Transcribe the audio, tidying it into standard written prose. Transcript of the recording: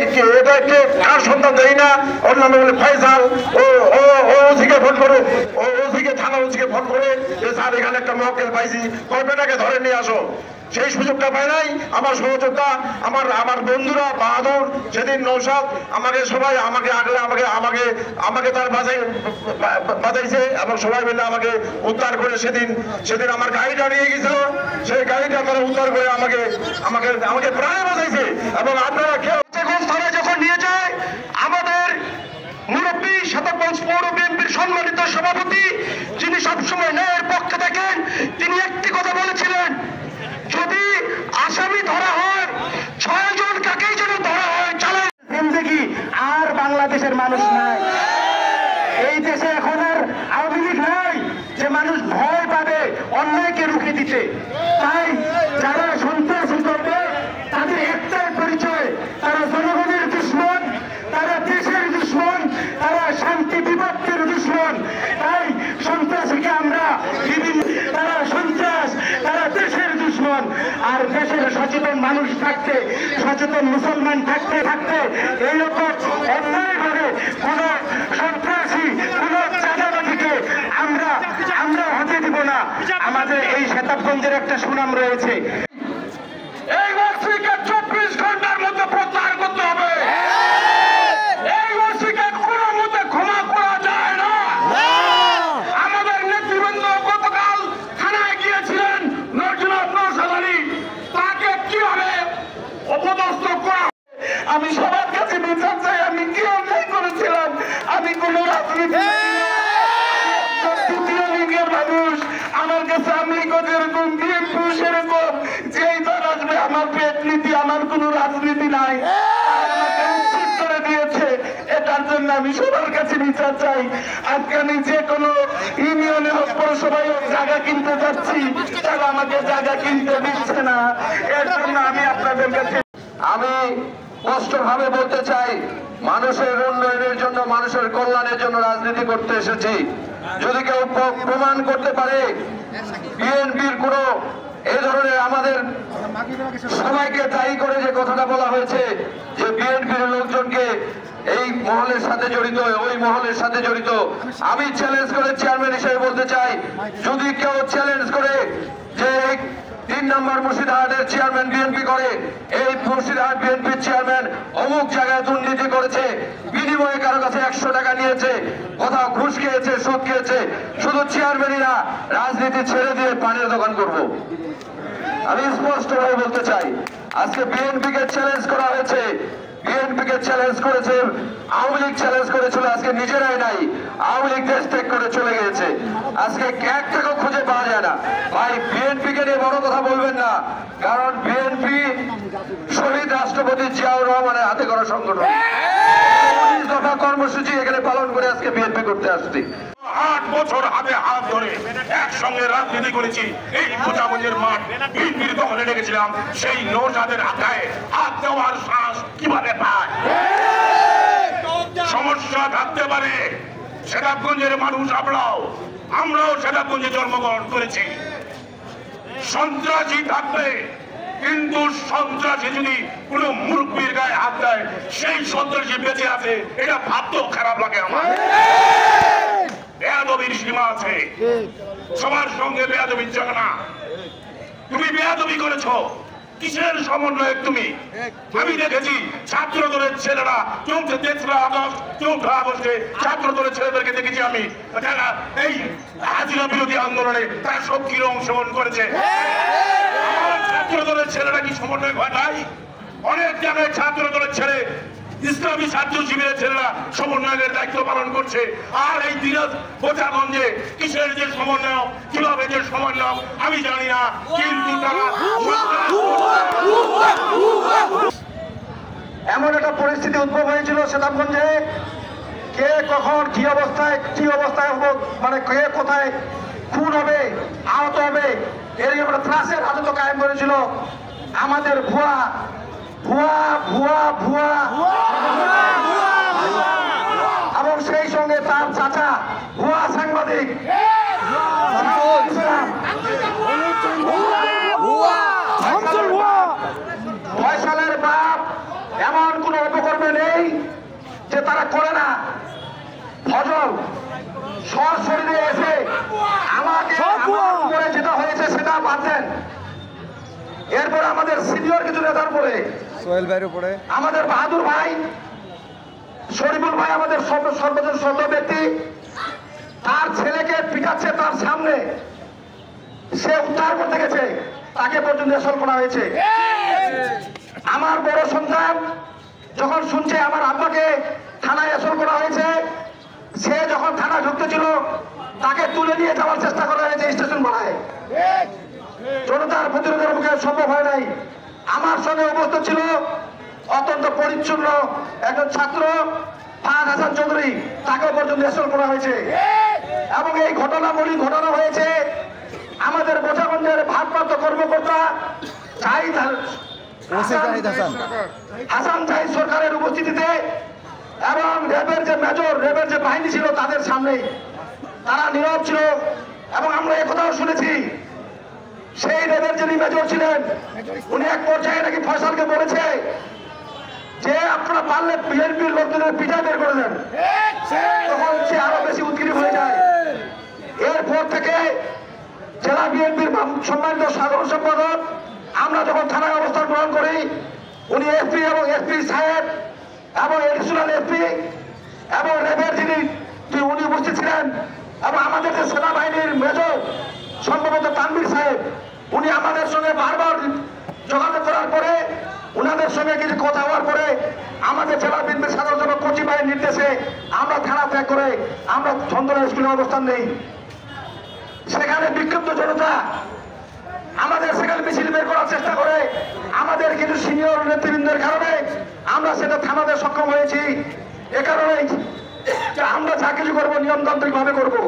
এটা কে কার সন্তান জানি না, ওর নামে বলে ফয়সাল, ও ও ওসিকে ফোন করে, ও ওসিকে থানা ওসিকে ফোন করে যে স্যার এখানে একটা মক্কেল পাইছি, কয়টাকে ধরে নিয়ে আসো। সেই সুযোগটা পায় নাই আমার সহযোদ্ধা, আমার বন্ধুরা বাহাদুর, সেদিন নৌসাদ আমাকে সবাই আমাকে আগলে আমাকে তার বাজাইছে এবং সবাই মিলে আমাকে উদ্ধার করে সেদিন আমার গাড়িটা নিয়ে গেছিল, সেই গাড়িটা তারা উদ্ধার করে আমাকে প্রাণে বাঁচাইছে। এবং আপনারা থানায় যখন নিয়ে যায় আমাদের মুরব্বী শতগঞ্জ পৌর বিএনপির সম্মানিত সভাপতি, যিনি সবসময় ন্যায়ের পক্ষে থাকেন, তিনি একটি কথা বলেছিলেন, যদি আসামি ধরা হয় 6 জন কাকেই যেন ধরা হয় চালাই জিন্দেগি। আর বাংলাদেশের মানুষ নাই, এই দেশে এখন আর আওয়ামী লীগ নাই যে মানুষ ভয় পাবে অন্যায়কে রুখে দিতে। তাই যারা সন্ত্রাসী করবে তাদের একটাই পরিচয়, তারা জনগণের দুশ্মন, তারা দেশের দুশ্মন, তারা শান্তি বিপক্ষের দুশ্মন। তাই সন্ত্রাসীকে আমরা তারা সন্ত্রাস, তারা দেশের দুশ্মন। আর দেশের সচেতন মানুষ থাকতে, সচেতন মুসলমান থাকতে থাকতে এইরকম অন্যায়ভাবে কোন সন্ত্রাসী, কোন চাঁদাবাজিকে আমরা হতে দিব না। আমাদের এই শতাবগঞ্জের একটা সুনাম রয়েছে, এই ওসিকে 24 ঘন্টার মধ্যে প্রত্যাহার করতে হবে। এই ওসিকে কোনো মতে ক্ষমা করা যায় না। আমাদের নেতৃবৃন্দ গতকাল থানায় গিয়েছিলেন, নৌসাদ আলী, তাকে কিভাবে অপদস্থ করা। আমি সবার কাছে বিচার চাই, আমি কি অন্যায় করেছিলাম। আমি কোন রাজনীতি তৃতীয় লিঙ্গের মানুষ, আমার কাছে আমি যেরকম বিএনপি সেরকম, যেই দল আসবে আমার পেট নীতি, আমার কোন রাজনীতি নাই, আমাকে উচ্ছেদ করে দিয়েছে। এটার জন্য আমি সবার কাছে বিচার চাই। আজকে আমি যে কোনো ইউনিয়নে হোক, পৌরসভায় হোক জায়গা কিনতে যাচ্ছি, তারা আমাকে জায়গা কিনতে দিচ্ছে না। এর জন্য আমি আপনাদের কাছে আমি স্পষ্টভাবে বলতে চাই, মানুষের উন্নয়নের জন্য, মানুষের কল্যাণের জন্য রাজনীতি করতে এসেছি। যদি কেউ প্রমাণ করতে পারে বিএনপির কোন এই ধরনের, আমাদের সবাইকে দায়ী করে যে কথাটা বলা হয়েছে যে বিএনপির লোকজনকে এই মহলের সাথে জড়িত, ওই মহলের সাথে জড়িত, আমি চ্যালেঞ্জ করে চেয়ারম্যান হিসেবে বলতে চাই, যদি কেউ চ্যালেঞ্জ করে যে 3 নম্বর মুর্শিদাবাদের চেয়ারম্যান বিএনপি করে, এই মুর্শিদাবাদ বিএনপির চেয়ারম্যান অমুক জায়গায় দুর্নীতি করেছে, বিনিময়ে কারো কাছে 100 টাকা নিয়েছে, কোথাও ঘুষ খেয়েছে, সুদ খেয়েছে, শুধু চেয়ারম্যানই না, রাজনীতি ছেড়ে দিয়ে পানের দোকান করব। আমি স্পষ্টভাবে বলতে চাই, আজকে বিএনপিকে চ্যালেঞ্জ করা হয়েছে, বিএনপিকে চ্যালেঞ্জ করেছে, আওয়ামী লীগ চ্যালেঞ্জ করেছিল, আজকে নিজেরাই নাই, আওয়ামী লীগ দেশ ত্যাগ করে চলে গিয়েছে, আজকে এক টাকাও খুঁজে পাওয়া যায় না। ভাই বিএনপিকে নিয়ে বড় কথা বলবেন না, কারণ বিএনপি শহীদ রাষ্ট্রপতি জিয়াউর রহমানের হাতে করা সংগঠন। 19 দফা কর্মসূচি এখানে পালন করে আজকে বিএনপি করতে আসছি। 8 বছর হাতে হাত ধরে একসঙ্গে রাজনীতি করেছি, এই খোঁজামঞ্জের মাঠ বিএনপির দখলে রেখেছিলাম, সেই নৌসাদের হাতে হাত দেওয়ার সাহস কিভাবে পায়? সমস্যা থাকতে পারে, শতাবগঞ্জের মানুষ আমরাও শতাবগঞ্জে জন্মগ্রহণ করেছি। সন্ত্রাসী থাকবে, কিন্তু সন্ত্রাসী যদি কোন মুরব্বীর গায়ে হাত দেয়, সেই সন্ত্রাসী বেঁচে আছে, এটা ভাবতেও খারাপ লাগে আমার। বেয়াদবির সীমা আছে, সবার সঙ্গে বেয়াদবি চলে না। তুমি বেয়াদবি করেছো, কিসের সমন্বয়ক তুমি? আমি দেখেছি ছাত্র দলের ছেলেরা 4 আগস্টে ছাত্র দলের ছেলেদেরকে দেখেছি আমি, যারা এই হাজিরা বিরোধী আন্দোলনে তারা সক্রিয় অংশগ্রহণ করেছে। ছাত্র দলের ছেলেরা কি সমন্বয় ঘটায়? অনেক জায়গায় ছাত্র দলের ছেলে, ইসলামী ছাত্র শিবিরের ছেলেরা সমন্বয়ের দায়িত্ব পালন করছে। আর এই কোচাগঞ্জে কিসের যে সমন্বয়, কিভাবে যে সমন্বয় আমি জানি না, কিন্তু তারা এমন একটা পরিস্থিতি উদ্ভব হয়েছিল শতাবগঞ্জে, কে কখন কি অবস্থায় মানে কে কোথায় খুন হবে, আহত হবে, এর একটা ত্রাসের হাজত কায়েম করেছিল আমাদের ভুয়া এবং সেই সঙ্গে তার চাচা ভুয়া সাংবাদিক ফয়সালের বাপ এমন কোন অপকর্ম নয় যে তারা করে না, ফজল সশরীরে এসে আমাকে আমার উপরে যেটা হয়েছে সেটা বাদ দেন। এরপরে আমাদের সিনিয়র কিছু নেতার উপরে সোহেল ভাইয়ের উপরে আমাদের বাহাদুর ভাই, শরীফুল ভাই, আমাদের সর্বজন শ্রদ্ধ ব্যক্তি, তার ছেলেকে পিটাচ্ছে তার সামনে, সে উদ্ধার করতে গেছে, তাকে পর্যন্ত এসল করা হয়েছে। আমার বড় সন্তান যখন শুনছে আমার আব্বাকে থানায় এসল করা হয়েছে, সে যখন থানা ঢুকতে ছিল তাকে তুলে নিয়ে যাওয়ার চেষ্টা করা হয়েছে স্টেশন পাড়ায়। জনতার প্রতিরোধের মুখে সম্ভব হয় নাই। আমার সঙ্গে উপস্থিত ছিল অত্যন্ত পরিচ্ছন্ন একজন ছাত্র ফাহাদ হাসান চৌধুরী, তাকেও পর্যন্ত এসল করা হয়েছে। এবং এই ঘটনাবলী ঘটনা হয়েছে আমাদের গোছাগঞ্জের ভারপ্রাপ্ত কর্মকর্তা হাসান জাহিদ সরকারের উপস্থিতিতে এবং র্যাবের যে মেজর, র্যাবের যে বাহিনী ছিল তাদের সামনে তারা নীরব ছিল। এবং আমরা একথাও শুনেছি, সেই র্যাবের যিনি মেজর ছিলেন উনি এক পর্যায়ে নাকি ফয়সালকে বলেছে যে আপনারা পারলে বিএনপির লোকদের পিঠা বের করে দেন, তখন সে আরো বেশি উদ্গ্রীব হয়ে যায়। এরপর থেকে জেলা বিএনপির সম্মানিত সাধারণ সম্পাদক আমরা যখন থানায় অবস্থান গ্রহণ করি, উনি এসপি এবং এসপি সাহেব এবং এডিশনাল এসপি এবং র্যাবের যিনি উনি উপস্থিত ছিলেন এবং আমাদের যে সেনাবাহিনীর মেজর সম্ভবত তানভীর সাহেব, উনি আমাদের সঙ্গে বারবার যোগাযোগ করার পরে উনাদের সঙ্গে কিছু কথা হওয়ার পরে আমাদের জেলা বিএনপির সাধারণ সম্পাদক কচি ভাইয়ের নির্দেশে আমরা থানা ত্যাগ করে আমরা চন্দনা স্কুলে অবস্থান নেই। সেখানে বিক্ষুব্ধ জনতা আমাদের সেখানে মিছিল বের করার চেষ্টা করে, আমাদের কিছু সিনিয়র নেতৃবৃন্দের কারণে আমরা সেটা থামাতে সক্ষম হয়েছি। এ কারণেই আমরা যা কিছু করবো নিয়মতান্ত্রিক ভাবে করবো।